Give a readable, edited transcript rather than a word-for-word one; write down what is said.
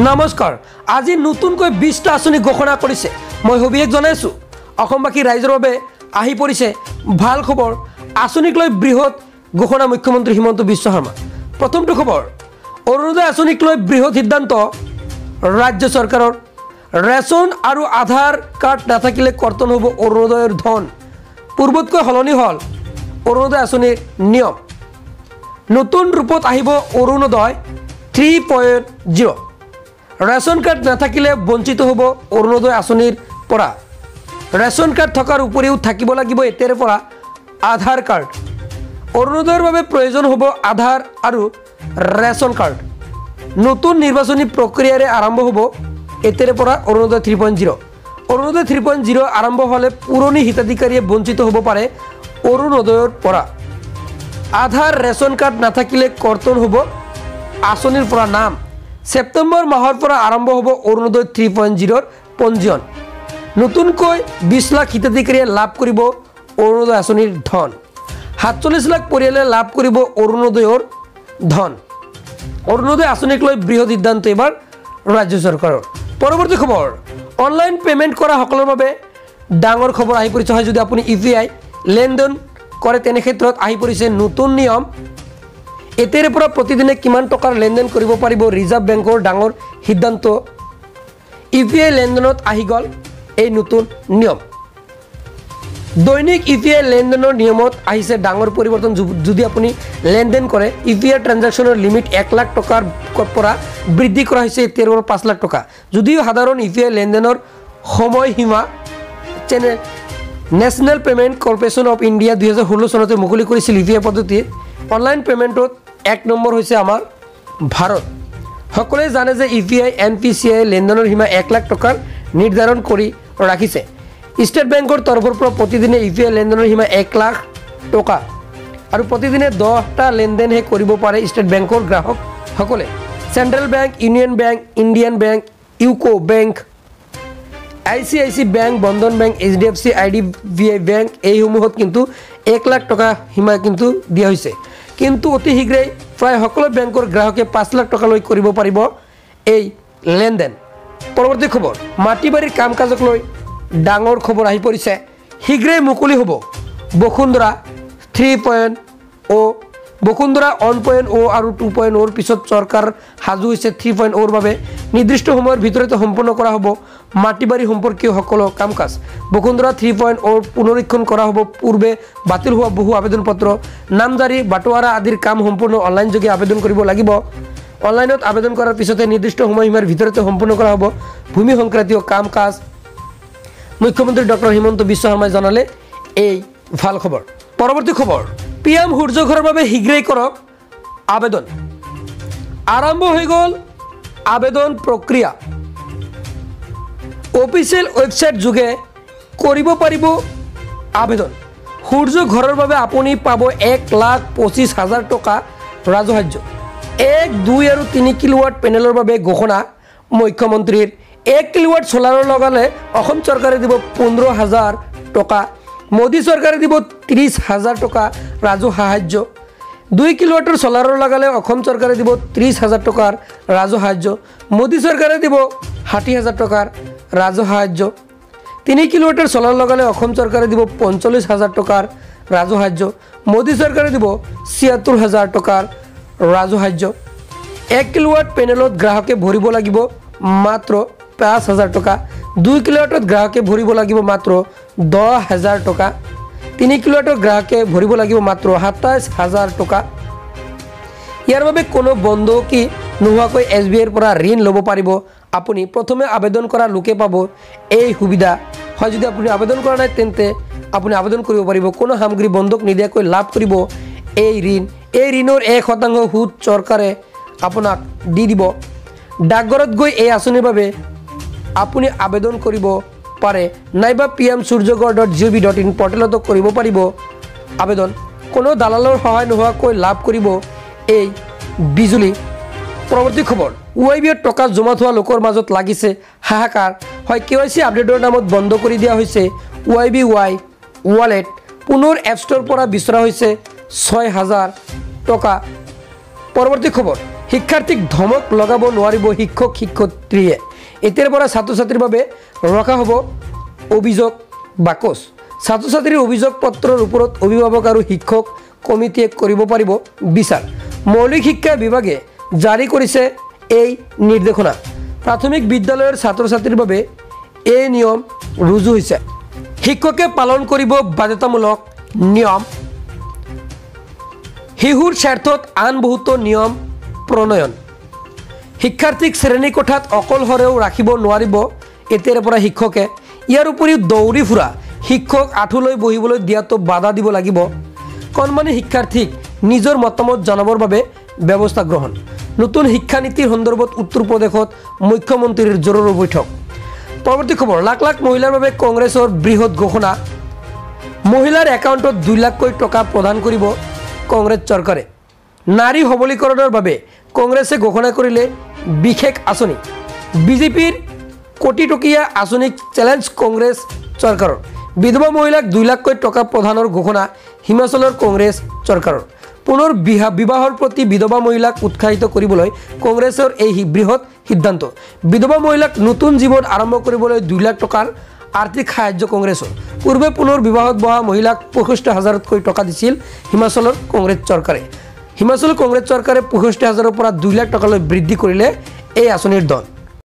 নমস্কাৰ আজি নতুনকৈ 20টা আঁচনি ঘোষণা কৰিছে মই হবিয়েক জনাইছো অসমবাসী ৰাইজৰ বাবে আহি পৰিছে ভাল খবৰ আঁচনিক লৈ বৃহৎ ঘোষণা মুখ্যমন্ত্ৰী হিমন্ত বিশ্ব শৰ্মা প্ৰথমটো খবৰ অৰুণোদয় আঁচনিক লৈ বৃহৎ সিদ্ধান্ত ৰাজ্য চৰকাৰৰ ৰেচন আৰু আধাৰ কাৰ্ড নাথাকিলে কৰ্তন হ'ব অৰুণোদয়ৰ ধন পূৰ্বতকৈ হলনি হল অৰুণোদয় আঁচনিৰ নিয়ম নতুন ৰূপত আহিব অৰুণোদয় 3.0 ৰেচন কাৰ্ড নাথাকিলে বঞ্চিত হ'ব অৰুণোদয় আঁচনিৰ পৰা ৰেচন কাৰ্ড থকাৰ উপৰিও থাকিব লাগিব এতিয়াৰ পৰা আধাৰ কাৰ্ড অৰুণোদয়ৰ বাবে প্ৰয়োজন হ'ব আধাৰ আৰু ৰেচন কাৰ্ড নতুন নিৰ্বাচনী প্ৰক্ৰিয়াৰে আৰম্ভ হ'ব এতিয়াৰ পৰা অৰুণোদয় 3.0 অৰুণোদয় 3.0 আৰম্ভ হ'লে পুৰণি হিতাধিকাৰীয়ে বঞ্চিত হ'ব পাৰে অৰুণোদয়ৰ পৰা আধাৰ ৰেচন কাৰ্ড নাথাকিলে কৰ্তন হ'ব আঁচনিৰ পৰা নাম সেপ্টেম্বৰ মাহৰ পৰা আৰম্ভ হ'ব অৰুণোদয় 3.0 পঞ্জীয়ন নতুনকৈ 20 লাখ হিতাধিকাৰীয়ে লাভ কৰিব অৰুণোদয় আঁচনিৰ ধন 47 লাখ পৰিয়ালে লাভ কৰিব অৰুণোদয়ৰ ধন অৰুণোদয় আঁচনিক লৈ বৃহৎ সিদ্ধান্ত এবাৰ ৰাজ্য চৰকাৰৰ পৰৱৰ্তী খবৰ অনলাইন পেমেন্ট কৰা সকলৰ বাবে ডাঙৰ খবৰ আহি পৰিছে হয় যদি আপুনি ইউপিআই লেনদেন কৰে তেনে ক্ষেত্ৰত আহি পৰিছে নতুন নিয়ম এতিয়াৰ পৰা প্ৰতিদিনে কিমান টকাৰ লেনদেন কৰিব পাৰিব ৰিজাৰ্ভ বেংকৰ ডাঙৰ সিদ্ধান্ত ইউপিআই লেনদেনত আহি গল এই নতুন নিয়ম দৈনিক ইউপিআই লেনদেনৰ নিয়মত আহিছে ডাঙৰ পৰিৱৰ্তন যদি আপুনি লেনদেন কৰে ইউপিআই ট্ৰানজাকচনৰ লিমিট 1 লাখ টকাৰ পৰা বৃদ্ধি কৰা হৈছে এতিয়াৰ পৰা 5 লাখ টকা যদিও সাধাৰণ ইউপিআই লেনদেনৰ সময়সীমা national payment corporation of India 2016 চনতে মুকলি কৰিছিল ইউপিআই পদ্ধতি অনলাইন পেমেন্টত 1 নম্বৰ হৈছে আমাৰ ভাৰত সকলোৱে জানে যে ইউপিআই এনপিসিআই লেনদেনৰ সীমা 1 লাখ টকাৰ নিৰ্ধাৰণ কৰি ৰাখিছে ষ্টেট বেংকৰ তৰফৰ পৰা প্ৰতিদিনে ইউপিআই লেনদেনৰ সীমা 1 লাখ টকা আৰু প্ৰতিদিনে 10টা লেনদেনহে কৰিব পাৰে ষ্টেট বেংকৰ গ্ৰাহক সকলে central bank union bank Indian bank UCO bank ICICI bank Bandhan bank HDFC IDBI bank এইসমূহত কিন্তু 1 লাখ টকা সীমা কিন্তু দিয়া হৈছে কিন্তু অতি শীঘ্ৰেই প্ৰায় সকলো বেংকৰ গ্ৰাহকে 5 লাখ টকা লৈ কৰিব পাৰিব এই লেনদেন পৰৱৰ্তী খবৰ মাটিবাৰীৰ কাম কাজক লৈ ডাঙৰ খবৰ আহি পৰিছে শীঘ্ৰেই মুকলি হ'ব বসুন্ধৰা 3.0 বসুন্ধৰা 1.0 আৰু 2.0 ৰ পিছত চৰকাৰ হাজু হৈছে 3.0 ৰ বাবে নিৰ্দিষ্ট সময়ৰ ভিতৰতে সম্পূৰ্ণ কৰা হ'ব মাটিবাৰী সম্পৰ্কীয় সকলো কাম কাজ বসুন্ধৰা 3.0 পুনৰীক্ষণ কৰা হ'ব পূৰ্বে বাতিল হোৱা বহু আবেদন পত্ৰ নামজাৰি বাটোৱাৰা আদিৰ কাম সম্পূৰ্ণ অনলাইন যোগে আবেদন কৰিব লাগিব অনলাইনত আবেদন কৰাৰ পিছতে নিৰ্দিষ্ট সময়সীমাৰ ভিতৰতে সম্পূৰ্ণ কৰা হ'ব ভূমি সংক্ৰান্তীয় কাম কাজ মুখ্যমন্ত্ৰী ডক্টৰ হিমন্ত বিশ্ব শৰ্মাই জনালে এই ভাল খবৰ পৰৱৰ্তী খবৰ পিএম সূৰ্য ঘৰৰ বাবে শীঘ্ৰেই কৰক আবেদন আৰম্ভ হৈ গ'ল আবেদন প্ৰক্ৰিয়া অফিচিয়েল ৱেবছাইট যোগে কৰিব পাৰিব আবেদন সূৰ্য ঘৰৰ বাবে আপুনি পাব 1,25,000 টকা ৰাজসাহায্য 1, 2 আৰু 3 কিলোৱাট পেনেলৰ বাবে ঘোষণা মুখ্যমন্ত্ৰীৰ 1 কিলোৱাট সোলাৰৰ লগালে অসম চৰকাৰে দিব 15,000 টকা মোদী চৰকাৰে দিব 30,000 টকা ৰাজসাহায্য 2 কিলোৱাটৰ সোলাৰৰ লগালে অসম চৰকাৰে দিব 30,000 টকাৰ ৰাজসাহায্য মোদী চৰকাৰে দিব 60,000 টকাৰ ৰাজসাহায্য 3 কিলোৱাটৰ সোলাৰ লগালে অসম চৰকাৰে দিব 45,000 টকাৰ ৰাজসাহায্য মোদী চৰকাৰে দিব 76,000 টকাৰ ৰাজসাহায্য 1 কিলোৱাট পেনেলত গ্ৰাহকে ভৰিব লাগিব মাত্ৰ 5,000 টকা 2 কিলোৱাটত গ্ৰাহকে ভৰিব লাগিব মাত্ৰ 10,000 টকা 3 কিলোৱাটৰ গ্ৰাহকে ভৰিব লাগিব মাত্ৰ 27,000 টকা ইয়াৰ বাবে কোনো বন্ধকি নোহোৱাকৈ এছবিআইৰ পৰা ঋণ ল'ব পাৰিব আপুনি প্ৰথমে আবেদন কৰা লোকে পাব এই সুবিধা হয় যদি আপুনি আবেদন কৰা নাই তেন্তে আপুনি আবেদন কৰিব পাৰিব কোনো সামগ্ৰী বন্ধক নিদিয়াকৈ লাভ কৰিব এই ঋণৰ 1% সুদ চৰকাৰে আপোনাক দি দিব ডাকঘৰত গৈ এই আঁচনিৰ বাবে আপুনি আবেদন কৰিব পাৰে নাইবা pmsuryaghar.gov.in পৰ্টেলতো কৰিব পাৰিব আবেদন কোনো দালালৰ সহায় নোহোৱাকৈ লাভ কৰিব এই বিজুলী পৰৱৰ্তী খবৰ ওয়াইবিৰ টকা জমা থোৱা লোকৰ মাজত লাগিছে হাহাকাৰ হয় কেৱাইসি আপডেটৰ নামত বন্ধ কৰি দিয়া হৈছে ওয়াইবি ৱালেট পুনৰ এপ ষ্ট'ৰ পৰা বিচৰা হৈছে 6,000 টকা পৰৱৰ্তী খবৰ শিক্ষাৰ্থীক ধমক লগাব নোৱাৰিব শিক্ষক শিক্ষয়িত্ৰীয়ে। এতিয়াৰ পৰা ছাত্ৰ ছাত্ৰীৰ বাবে ৰখা হ'ব অভিযোগ বাকচ। ছাত্ৰ ছাত্ৰীৰ অভিযোগ পত্ৰৰ ওপৰত অভিভাৱক আৰু শিক্ষক কমিটিয়ে কৰিব পাৰিব বিচাৰ। মৌলিক শিক্ষা বিভাগে জাৰি কৰিছে এই নিৰ্দেশনা। প্ৰাথমিক বিদ্যালয়ৰ ছাত্ৰ ছাত্ৰীৰ বাবে এই নিয়ম ৰুজু হৈছে। শিক্ষকে পালন কৰিব বাধ্যতামূলক নিয়ম। শিশুৰ স্বাৰ্থত আন বহুতো নিয়ম প্ৰণয়ন। শিক্ষাৰ্থীক শ্ৰেণীকোঠাত অকলশৰেও ৰাখিব নোৱাৰিব এতিয়াৰ পৰা শিক্ষকে। ইয়াৰ উপৰিও দৌৰি ফুৰা শিক্ষক আঁঠুলৈ বহিবলৈ দিয়াটো বাধা দিব লাগিব। কণমানি শিক্ষাৰ্থীক নিজৰ মতামত জনাবৰ বাবে ব্যৱস্থা গ্ৰহণ। নতুন শিক্ষানীতিৰ সন্দৰ্ভত উত্তৰ প্ৰদেশত মুখ্যমন্ত্ৰীৰ জৰুৰী বৈঠক। পৰৱৰ্তী খবৰ, লাখ লাখ মহিলাৰ বাবে কংগ্ৰেছৰ বৃহৎ ঘোষণা। মহিলাৰ একাউণ্টত 2 লাখকৈ টকা প্ৰদান কৰিব কংগ্ৰেছ চৰকাৰে। নাৰী সবলীকৰণৰ বাবে কংগ্ৰেছে ঘোষণা কৰিলে বিশেষ আঁচনি। বিজেপিৰ কোটিটকীয়া আঁচনিক চেলেঞ্জ কংগ্ৰেছ চৰকাৰৰ। বিধৱা মহিলাক 2 লাখকৈ টকা প্ৰদানৰ ঘোষণা হিমাচলৰ কংগ্ৰেছ চৰকাৰৰ। পুনৰ বিবাহৰ প্ৰতি বিধৱা মহিলাক উৎসাহিত কৰিবলৈ কংগ্ৰেছৰ এই বৃহৎ সিদ্ধান্ত। বিধৱা মহিলাক নতুন জীৱন আৰম্ভ কৰিবলৈ 2 লাখ টকাৰ আৰ্থিক সাহায্য কংগ্ৰেছৰ। পূৰ্বে পুনৰ বিবাহত বহা মহিলাক 65,000কৈ টকা দিছিল হিমাচলৰ কংগ্ৰেছ চৰকাৰে। হিমাচল কংগ্ৰেছ চৰকাৰে 65,000ৰ পৰা 2 লাখ টকালৈ বৃদ্ধি কৰিলে এই আঁচনিৰ ধন।